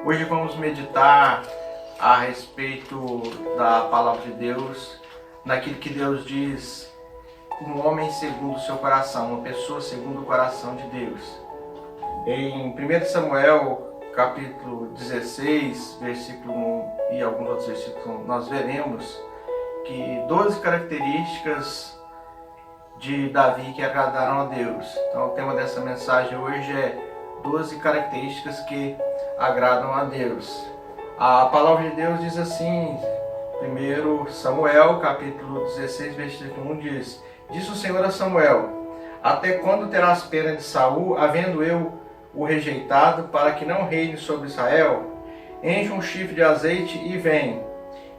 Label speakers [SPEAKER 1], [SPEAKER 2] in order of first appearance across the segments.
[SPEAKER 1] Hoje vamos meditar a respeito da palavra de Deus, naquilo que Deus diz, um homem segundo o seu coração, uma pessoa segundo o coração de Deus. Em 1 Samuel, capítulo 16, versículo 1 e alguns outros versículos, nós veremos que 12 características de Davi que agradaram a Deus. Então o tema dessa mensagem hoje é 12 características que agradam a Deus. A palavra de Deus diz assim, 1 Samuel, capítulo 16, versículo 1 diz: Disse o Senhor a Samuel: Até quando terás pena de Saul, havendo eu o rejeitado, para que não reine sobre Israel? Enche um chifre de azeite e vem.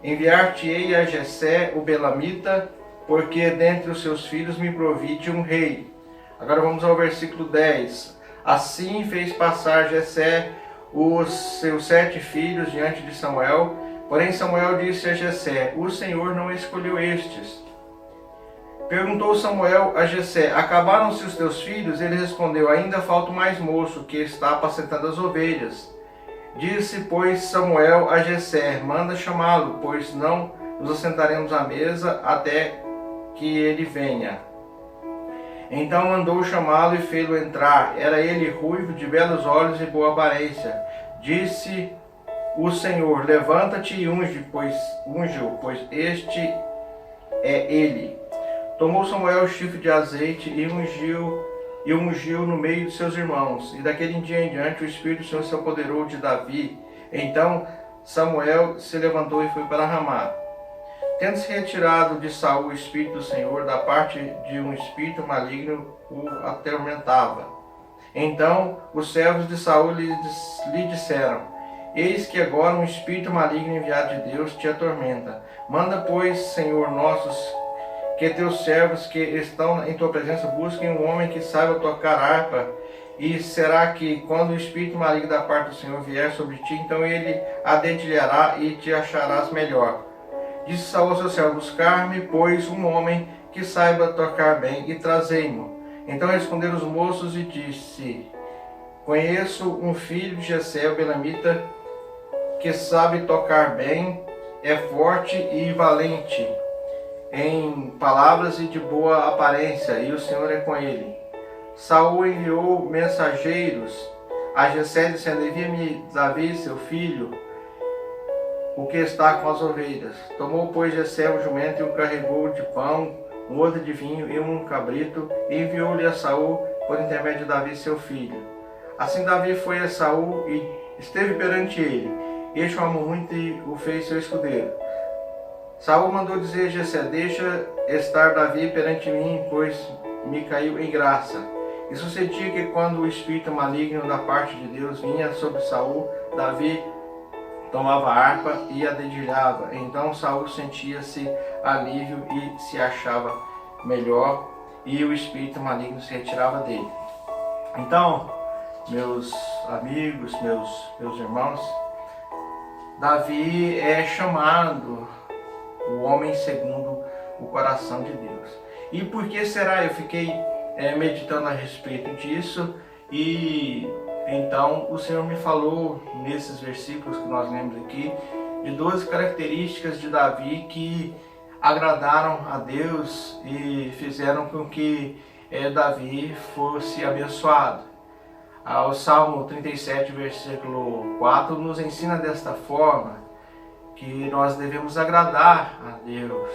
[SPEAKER 1] Enviar-te-ei a Jessé, o Belamita, porque dentre os seus filhos me provide um rei. Agora vamos ao versículo 10. Assim fez passar Jessé os seus 7 filhos diante de Samuel. Porém Samuel disse a Jessé: O Senhor não escolheu estes. Perguntou Samuel a Jessé: Acabaram-se os teus filhos? Ele respondeu: Ainda falta o mais moço, que está apacentando as ovelhas. Disse, pois, Samuel a Jessé: Manda chamá-lo, pois não nos assentaremos à mesa até que ele venha. Então mandou chamá-lo e fê-lo entrar. Era ele ruivo, de belos olhos e boa aparência. Disse o Senhor: Levanta-te e unge-o, pois este é ele. Tomou Samuel o chifre de azeite e ungiu no meio de seus irmãos. E daquele dia em diante o Espírito do Senhor se apoderou de Davi. Então Samuel se levantou e foi para Ramá. Tendo-se retirado de Saul o Espírito do Senhor, da parte de um espírito maligno o atormentava. Então os servos de Saul lhe disseram: Eis que agora um espírito maligno enviado de Deus te atormenta. Manda, pois, Senhor nosso, que teus servos que estão em tua presença busquem um homem que saiba tocar harpa. E será que, quando o espírito maligno da parte do Senhor vier sobre ti, então ele a dedilhará e te acharás melhor. Disse Saul ao seu servo: Buscar-me, pois, um homem que saiba tocar bem, e trazei-mo. Então responderam os moços e disse: Conheço um filho de Jessé, o Belamita, que sabe tocar bem, é forte e valente em palavras e de boa aparência, e o Senhor é com ele. Saul enviou mensageiros a Jessé, dizendo: Envia-me Davi, seu filho, o que está com as ovelhas. Tomou, pois, Jessé um jumento e o carregou de pão, um odre de vinho e um cabrito, e enviou-lhe a Saul por intermédio de Davi, seu filho. Assim Davi foi a Saul e esteve perante ele. Este o amou muito e o fez seu escudeiro. Saul mandou dizer a Jessé: Deixa estar Davi perante mim, pois me caiu em graça. E sucedia que quando o espírito maligno da parte de Deus vinha sobre Saul, Davi tomava a harpa e a dedilhava. Então Saul sentia-se alívio e se achava melhor, e o espírito maligno se retirava dele. Então, meus amigos, meus irmãos, Davi é chamado o homem segundo o coração de Deus. E por que será? Eu fiquei meditando a respeito disso, e então o Senhor me falou nesses versículos que nós lemos aqui de 12 características de Davi que agradaram a Deus e fizeram com que Davi fosse abençoado. O Salmo 37, versículo 4 nos ensina desta forma que nós devemos agradar a Deus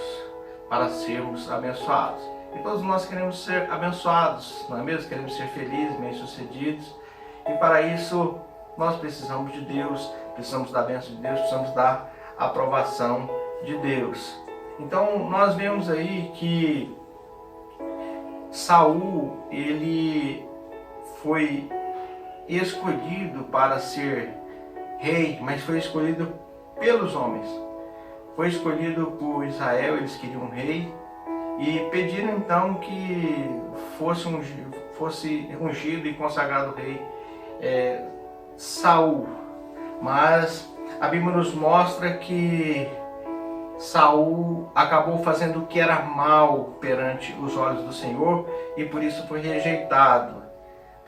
[SPEAKER 1] para sermos abençoados. E todos nós queremos ser abençoados, não é mesmo? Queremos ser felizes, bem-sucedidos. E para isso nós precisamos de Deus, precisamos da bênção de Deus, precisamos da aprovação de Deus. Então nós vemos aí que Saul, ele foi escolhido para ser rei, mas foi escolhido pelos homens. Foi escolhido por Israel, eles queriam um rei, e pediram então que fosse ungido e consagrado rei Saul. Mas a Bíblia nos mostra que Saul acabou fazendo o que era mal perante os olhos do Senhor, e por isso foi rejeitado.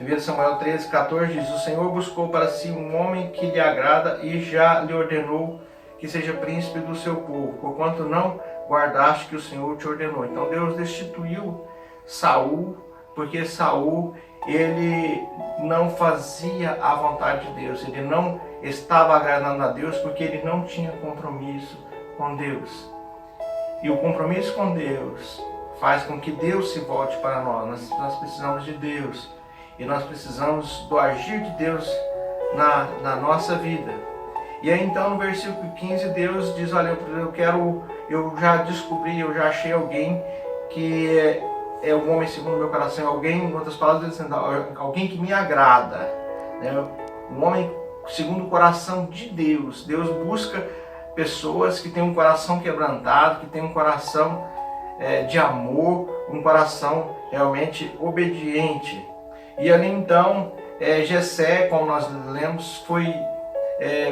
[SPEAKER 1] 1 Samuel 13:14 diz: o Senhor buscou para si um homem que lhe agrada e já lhe ordenou que seja príncipe do seu povo, porquanto não guardaste que o Senhor te ordenou. Então Deus destituiu Saul, porque Saul, ele não fazia a vontade de Deus, ele não estava agradando a Deus porque ele não tinha compromisso com Deus. E o compromisso com Deus faz com que Deus se volte para nós. Nós precisamos de Deus e nós precisamos do agir de Deus na nossa vida. E aí então no versículo 15 Deus diz: olha, eu já descobri, eu já achei alguém que é um homem segundo o meu coração, alguém, em outras palavras, dizendo, alguém que me agrada, né? Um homem segundo o coração de Deus. Deus busca pessoas que têm um coração quebrantado, que têm um coração de amor, um coração realmente obediente. E ali então, Jessé, como nós lemos, foi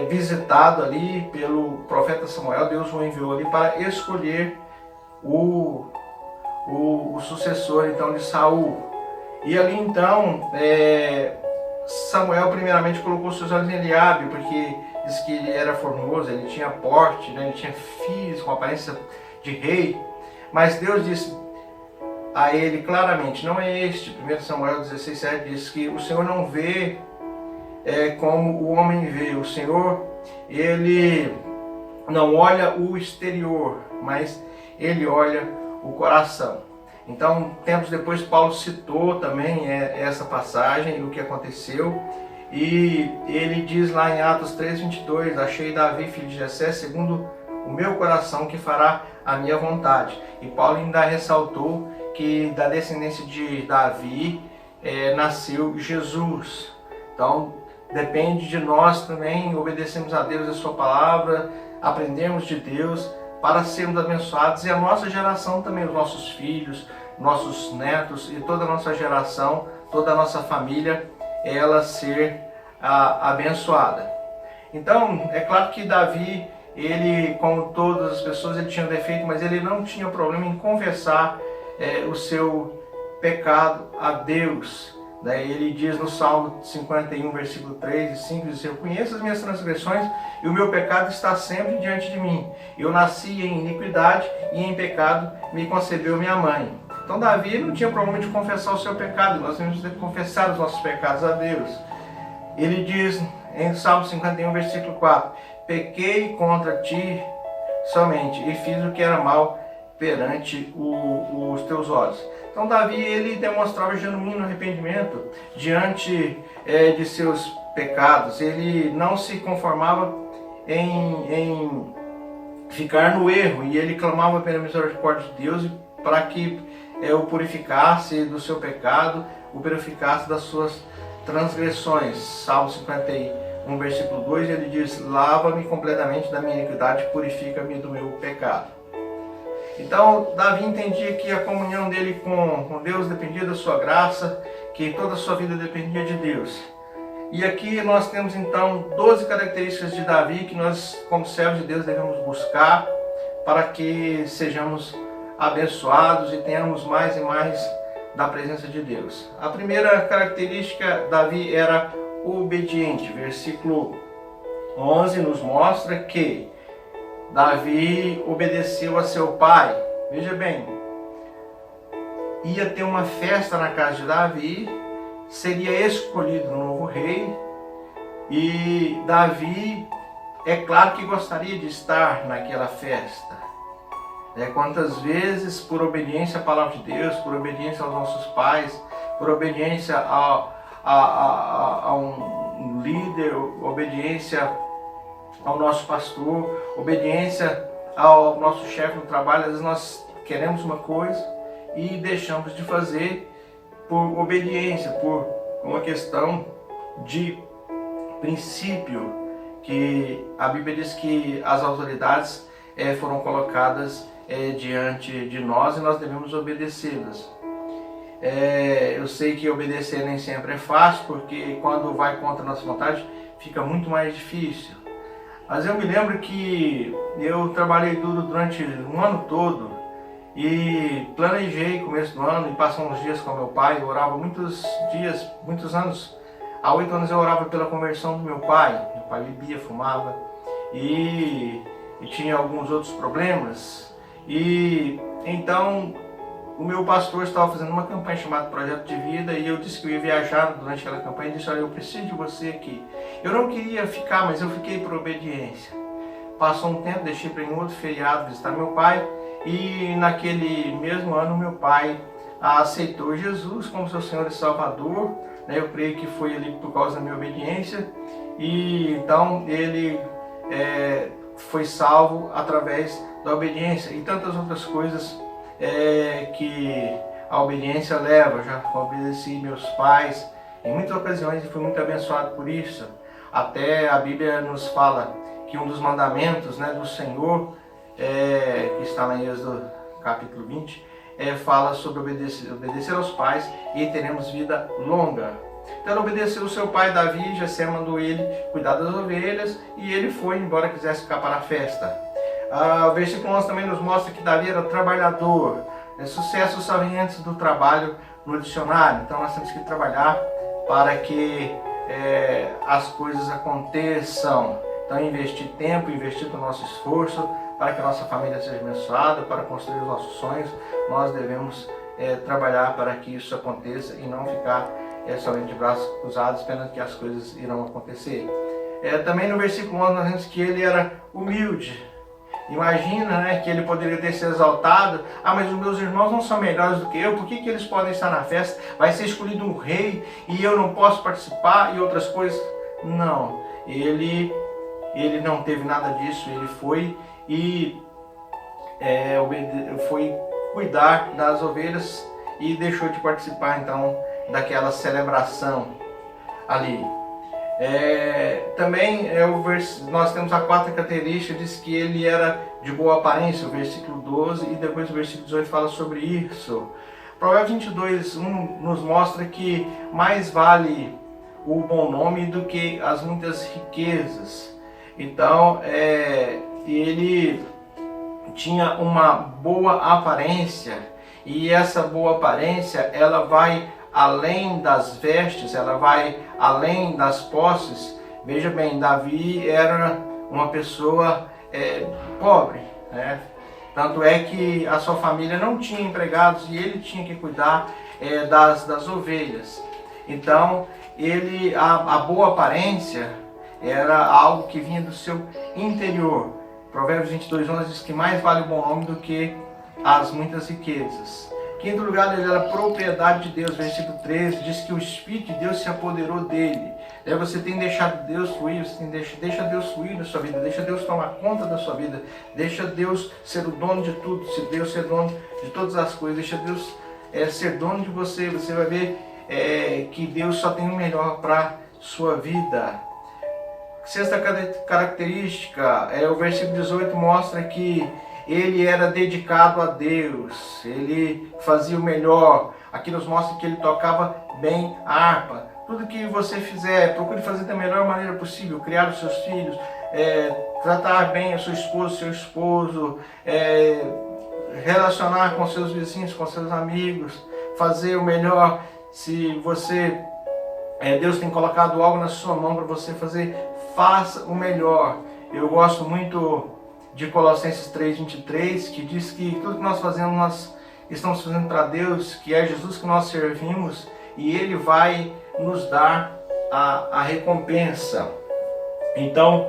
[SPEAKER 1] visitado ali pelo profeta Samuel. Deus o enviou ali para escolher o sucessor então de Saul. E ali então Samuel primeiramente colocou seus olhos em Eliabe, porque diz que ele era formoso, ele tinha porte, né? Ele tinha filhos com aparência de rei. Mas Deus disse a ele claramente: não é este. 1 Samuel 16:7 diz que o Senhor não vê como o homem vê. O Senhor, ele não olha o exterior, mas ele olha o coração. Então, tempos depois, Paulo citou também essa passagem e o que aconteceu. E ele diz lá em Atos 3:22: achei Davi, filho de Jessé, segundo o meu coração, que fará a minha vontade. E Paulo ainda ressaltou que da descendência de Davi nasceu Jesus. Então, depende de nós também obedecermos a Deus e a sua palavra, aprendermos de Deus para sermos abençoados, e a nossa geração também, os nossos filhos, nossos netos e toda a nossa geração, toda a nossa família, ela ser abençoada. Então, é claro que Davi, ele, como todas as pessoas, ele tinha um defeito, mas ele não tinha problema em confessar o seu pecado a Deus. Daí ele diz no Salmo 51, versículo 3 e 5, diz: eu conheço as minhas transgressões e o meu pecado está sempre diante de mim. Eu nasci em iniquidade e em pecado me concebeu minha mãe. Então Davi não tinha problema de confessar o seu pecado. Nós temos que confessar os nossos pecados a Deus. Ele diz em Salmo 51, versículo 4: pequei contra ti somente e fiz o que era mal perante os teus olhos. Então Davi, ele demonstrava genuíno arrependimento diante de seus pecados. Ele não se conformava em ficar no erro, e ele clamava pela misericórdia de Deus para que o purificasse do seu pecado, o purificasse das suas transgressões. Salmo 51, versículo 2, ele diz: lava-me completamente da minha iniquidade, purifica-me do meu pecado. Então, Davi entendia que a comunhão dele com Deus dependia da sua graça, que toda a sua vida dependia de Deus. E aqui nós temos então 12 características de Davi que nós, como servos de Deus, devemos buscar para que sejamos abençoados e tenhamos mais e mais da presença de Deus. A primeira característica, Davi era obediente. Versículo 11 nos mostra que Davi obedeceu a seu pai. Veja bem, ia ter uma festa na casa de Davi, seria escolhido um novo rei, e Davi, é claro que gostaria de estar naquela festa. Quantas vezes, por obediência à palavra de Deus, por obediência aos nossos pais, por obediência a um líder, obediência ao nosso pastor, obediência ao nosso chefe no trabalho, às vezes nós queremos uma coisa e deixamos de fazer por obediência, por uma questão de princípio, que a Bíblia diz que as autoridades foram colocadas diante de nós e nós devemos obedecê-las. Eu sei que obedecer nem sempre é fácil, porque quando vai contra a nossa vontade fica muito mais difícil. Mas eu me lembro que eu trabalhei duro durante um ano todo e planejei começo do ano e passar uns dias com meu pai. Eu orava muitos dias, muitos anos. Há 8 anos eu orava pela conversão do meu pai. Meu pai bebia, fumava e tinha alguns outros problemas. E então o meu pastor estava fazendo uma campanha chamada Projeto de Vida e eu disse que eu ia viajar durante aquela campanha e disse: olha, eu preciso de você aqui. Eu não queria ficar, mas eu fiquei por obediência. Passou um tempo, deixei para ir em outro feriado visitar meu pai e naquele mesmo ano meu pai aceitou Jesus como seu Senhor e Salvador. Eu creio que foi ali por causa da minha obediência e então ele foi salvo através da obediência e tantas outras coisas que a obediência leva. Eu já obedeci meus pais em muitas ocasiões e fui muito abençoado por isso. Até a Bíblia nos fala que um dos mandamentos, do Senhor, que está lá em Êxodo capítulo 20, fala sobre obedecer aos pais e teremos vida longa. Então ele obedeceu o seu pai Davi. Jessé mandou ele cuidar das ovelhas e ele foi, embora quisesse ficar para a festa. O versículo 11 também nos mostra que Davi era trabalhador. Sucesso só vem antes do trabalho no dicionário. Então nós temos que trabalhar para que as coisas aconteçam. Então investir tempo, investir o nosso esforço para que a nossa família seja abençoada, para construir os nossos sonhos. Nós devemos trabalhar para que isso aconteça e não ficar somente de braços cruzados esperando que as coisas irão acontecer. Também no versículo 11 nós vemos que ele era humilde. Imagina, que ele poderia ter se exaltado. Mas os meus irmãos não são melhores do que eu, por que eles podem estar na festa? Vai ser escolhido um rei e eu não posso participar e outras coisas. Não, ele não teve nada disso. Ele foi e foi cuidar das ovelhas e deixou de participar então daquela celebração ali. Também nós temos a quarta característica, diz que ele era de boa aparência, o versículo 12, e depois o versículo 18 fala sobre isso. Provérbios 22:1 nos mostra que mais vale o bom nome do que as muitas riquezas. Então, ele tinha uma boa aparência, e essa boa aparência ela vai além das vestes, ela vai além das posses. Veja bem, Davi era uma pessoa pobre, Tanto é que a sua família não tinha empregados e ele tinha que cuidar das ovelhas. Então, a boa aparência era algo que vinha do seu interior. Provérbios 22:11 diz que mais vale o bom nome do que as muitas riquezas. Quinto lugar, ele era propriedade de Deus. Versículo 13 diz que o Espírito de Deus se apoderou dele. Você tem deixado Deus fluir, deixa Deus fluir na sua vida, deixa Deus tomar conta da sua vida, deixa Deus ser o dono de tudo, se Deus ser dono de todas as coisas, deixa Deus ser dono de você. Você vai ver que Deus só tem o melhor para sua vida. Sexta característica, o versículo 18 mostra que ele era dedicado a Deus, ele fazia o melhor. Aqui nos mostra que ele tocava bem a harpa. Tudo que você fizer, procure fazer da melhor maneira possível, criar os seus filhos, tratar bem a sua esposa, seu esposo, relacionar com seus vizinhos, com seus amigos, fazer o melhor. Se você, Deus tem colocado algo na sua mão para você fazer, faça o melhor. Eu gosto muito de Colossenses 3:23, que diz que tudo que nós fazemos, nós estamos fazendo para Deus, que é Jesus que nós servimos, e Ele vai nos dar a recompensa. Então,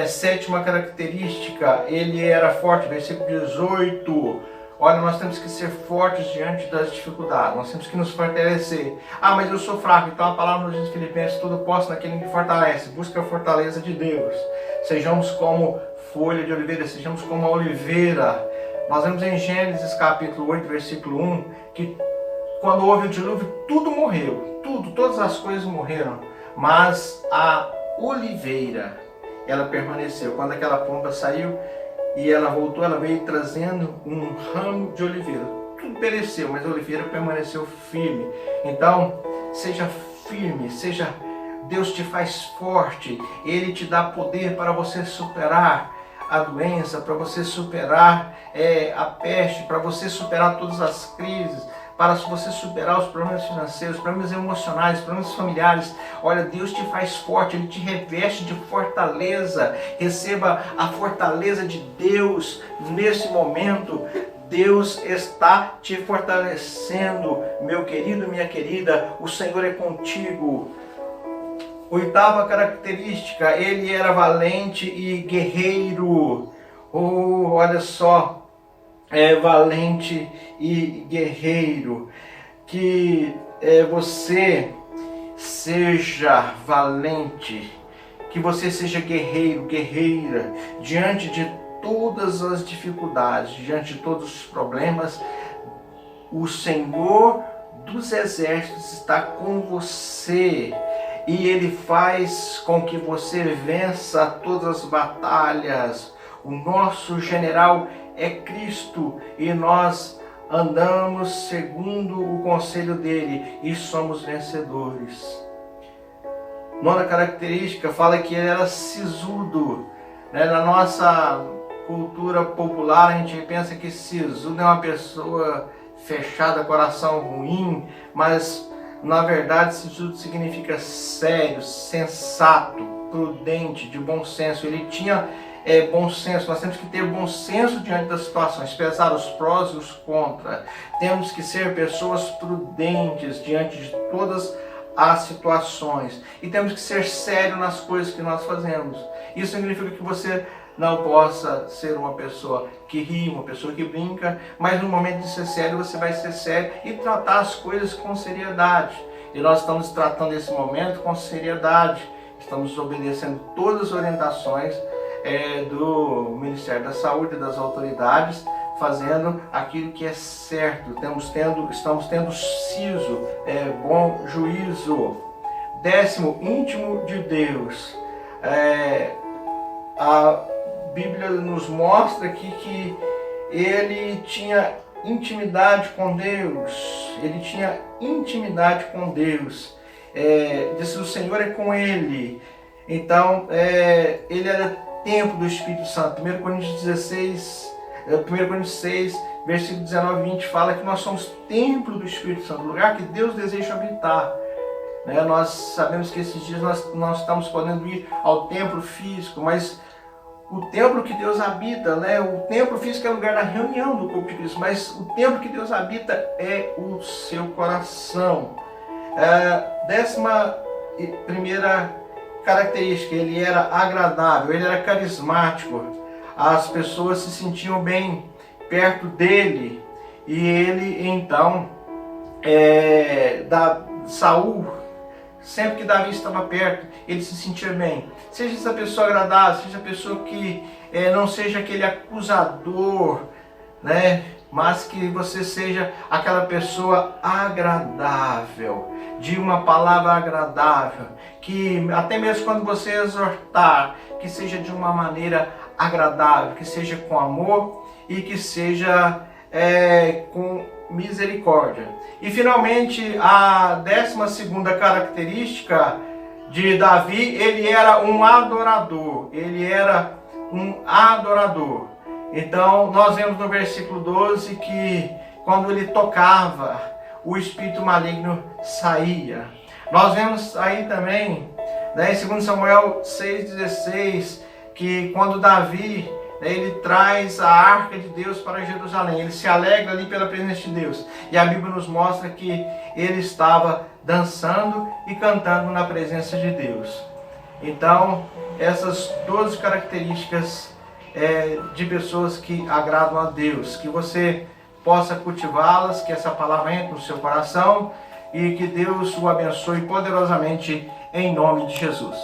[SPEAKER 1] sétima característica, ele era forte, versículo 18. Olha, nós temos que ser fortes diante das dificuldades, nós temos que nos fortalecer. Mas eu sou fraco, então a palavra nos diz em Filipenses: tudo posso naquele que fortalece. Busca a fortaleza de Deus. Sejamos como folha de oliveira, sejamos como a oliveira. Nós vemos em Gênesis capítulo 8, versículo 1, que quando houve o dilúvio, tudo morreu, todas as coisas morreram, mas a oliveira, ela permaneceu. Quando aquela pomba saiu e ela voltou, ela veio trazendo um ramo de oliveira. Tudo pereceu, mas a oliveira permaneceu firme. Então, seja firme, Deus te faz forte, Ele te dá poder para você superar a doença, para você superar a peste, para você superar todas as crises, para você superar os problemas financeiros, os problemas emocionais, os problemas familiares. Olha, Deus te faz forte, Ele te reveste de fortaleza. Receba a fortaleza de Deus nesse momento. Deus está te fortalecendo, meu querido, minha querida. O Senhor é contigo. Oitava característica, ele era valente e guerreiro. Olha só, valente e guerreiro. Que você seja valente, que você seja guerreiro, guerreira, diante de todas as dificuldades, diante de todos os problemas. O Senhor dos Exércitos está com você. E Ele faz com que você vença todas as batalhas. O nosso general é Cristo e nós andamos segundo o conselho dele e somos vencedores. Nona característica, fala que ele era sisudo. Na nossa cultura popular, a gente pensa que sisudo é uma pessoa fechada, coração ruim, mas na verdade, sisudo significa sério, sensato, prudente, de bom senso. Ele tinha bom senso. Nós temos que ter bom senso diante das situações, pesar os prós e os contras. Temos que ser pessoas prudentes diante de todas as situações. E temos que ser sério nas coisas que nós fazemos. Isso significa que você não possa ser uma pessoa que ri, uma pessoa que brinca, mas no momento de ser sério, você vai ser sério e tratar as coisas com seriedade. E nós estamos tratando esse momento com seriedade. Estamos obedecendo todas as orientações do Ministério da Saúde, das autoridades, fazendo aquilo que é certo. Estamos tendo siso, bom juízo. 10º, íntimo de Deus. A Bíblia nos mostra aqui que ele tinha intimidade com Deus. Ele tinha intimidade com Deus. Disse: o Senhor é com ele. Então, ele era templo do Espírito Santo. 1 Coríntios 6, versículo 19 e 20 fala que nós somos templo do Espírito Santo, lugar que Deus deseja habitar. Nós sabemos que esses dias nós estamos podendo ir ao templo físico, mas o templo que Deus habita, o templo físico é o lugar da reunião do corpo de Cristo, mas o templo que Deus habita é o seu coração. 11ª característica, ele era agradável, ele era carismático. As pessoas se sentiam bem perto dele. E ele então, Saul, sempre que Davi estava perto, ele se sentia bem. Seja essa pessoa agradável, seja a pessoa que não seja aquele acusador, mas que você seja aquela pessoa agradável, de uma palavra agradável, que até mesmo quando você exortar, que seja de uma maneira agradável, que seja com amor e que seja com misericórdia. E finalmente, a 12ª característica de Davi, ele era um adorador. Então, nós vemos no versículo 12 que quando ele tocava, o espírito maligno saía. Nós vemos aí também, em 2 Samuel 6,16, que quando Davi, ele traz a arca de Deus para Jerusalém, ele se alegra ali pela presença de Deus. E a Bíblia nos mostra que ele estava dançando e cantando na presença de Deus. Então, essas 12 características de pessoas que agradam a Deus, que você possa cultivá-las, que essa palavra entre no seu coração e que Deus o abençoe poderosamente em nome de Jesus.